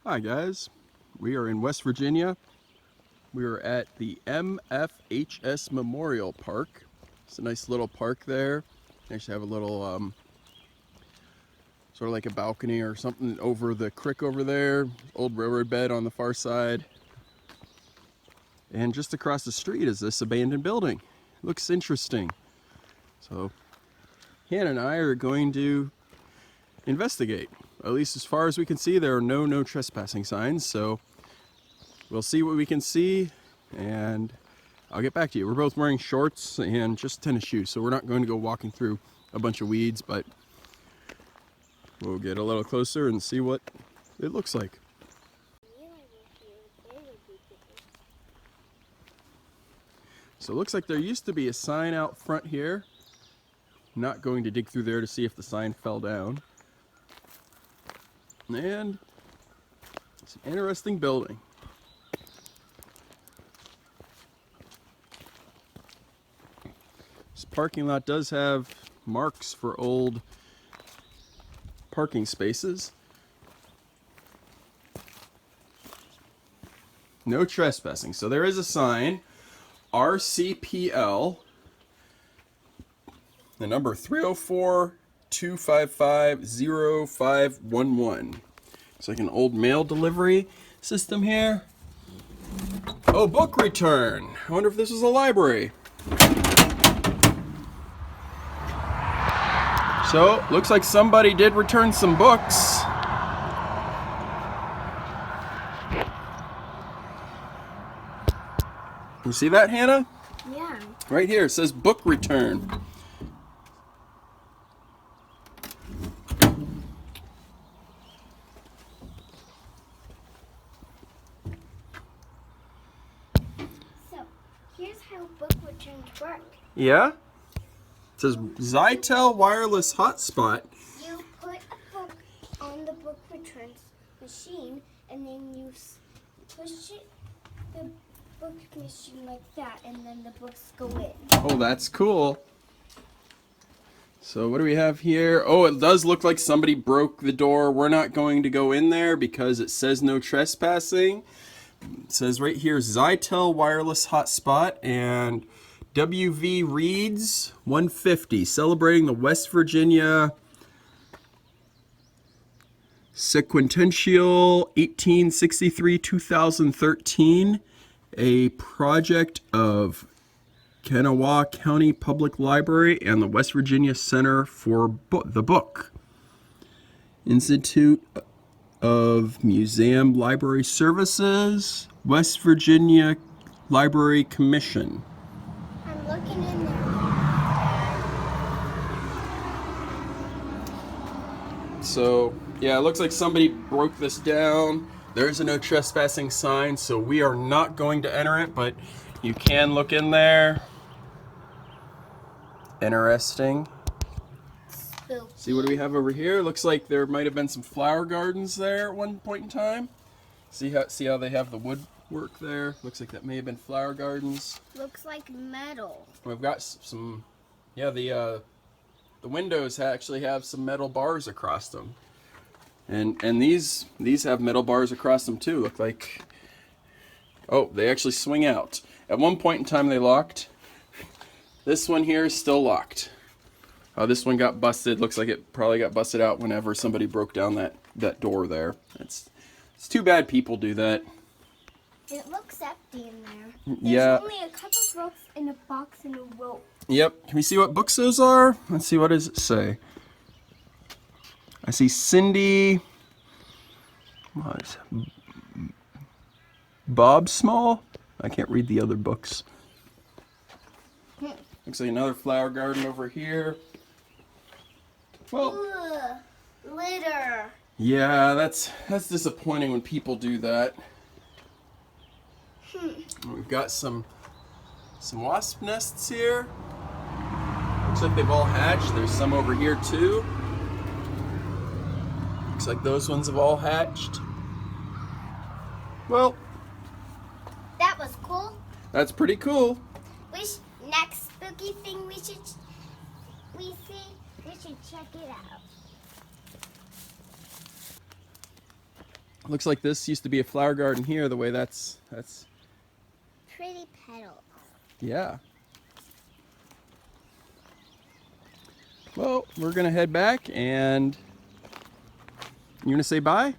Hi guys, we are in West Virginia. We are at the MFHS Memorial Park. It's a nice little park there. They actually have a little sort of like a balcony or something over the creek over there. Old railroad bed on the far side. And just across the street is this abandoned building. Looks interesting. So Hannah and I are going to investigate. At least as far as we can see, there are no trespassing signs, so we'll see what we can see and I'll get back to you. We're both wearing shorts and just tennis shoes, so we're not going to go walking through a bunch of weeds, but we'll get a little closer and see what it looks like. So it looks like there used to be a sign out front here. I'm not going to dig through there to see if the sign fell down. And it's an interesting building. This parking lot does have marks for old parking spaces. No trespassing. So there is a sign, RCPL, the number 304-255-0511. It's like an old mail delivery system here. Oh, book return. I wonder if this is a library. So, looks like somebody did return some books. You see that, Hannah? Yeah. Right here, it says book return. So, here's how book returns work. Yeah? It says Zytel wireless hotspot. You put a book on the book returns machine, and then you push it, the book machine like that, and then the books go in. Oh, that's cool. So what do we have here? Oh, it does look like somebody broke the door. We're not going to go in there because it says no trespassing. It says right here, Zytel wireless hotspot and WV Reads 150, celebrating the West Virginia Sequential 1863-2013, a project of Kanawha County Public Library and the West Virginia Center for the Book. Institute of Museum Library Services, West Virginia Library Commission. I'm looking in there. So, yeah, it looks like somebody broke this down. There's a no trespassing sign, so we are not going to enter it, but you can look in there. Interesting. Spooky. See, what do we have over here? Looks like there might have been some flower gardens there at one point in time. See how they have the woodwork there? Looks like that may have been flower gardens. Looks like metal. We've got some, yeah, the windows actually have some metal bars across them. And these have metal bars across them too. Look like, oh, they actually swing out. At one point in time they locked. This one here is still locked. This one got busted. Looks like it probably got busted out whenever somebody broke down that door there. It's too bad people do that. It looks empty in there. Yeah. There's only a couple books in a box and a rope. Yep. Can we see what books those are? Let's see, what does it say? I see Cindy. What is it? Bob Small? I can't read the other books. Looks like another flower garden over here. Well, Ugh, litter. yeah, that's disappointing when people do that. We've got some wasp nests here. Looks like they've all hatched. There's some over here too. Looks like those ones have all hatched. Well, That was cool. that's pretty cool. Next spooky thing we should check it out. Looks like this used to be a flower garden here, the way that's Pretty petals. yeah. Well, we're gonna head back, and you gonna say bye?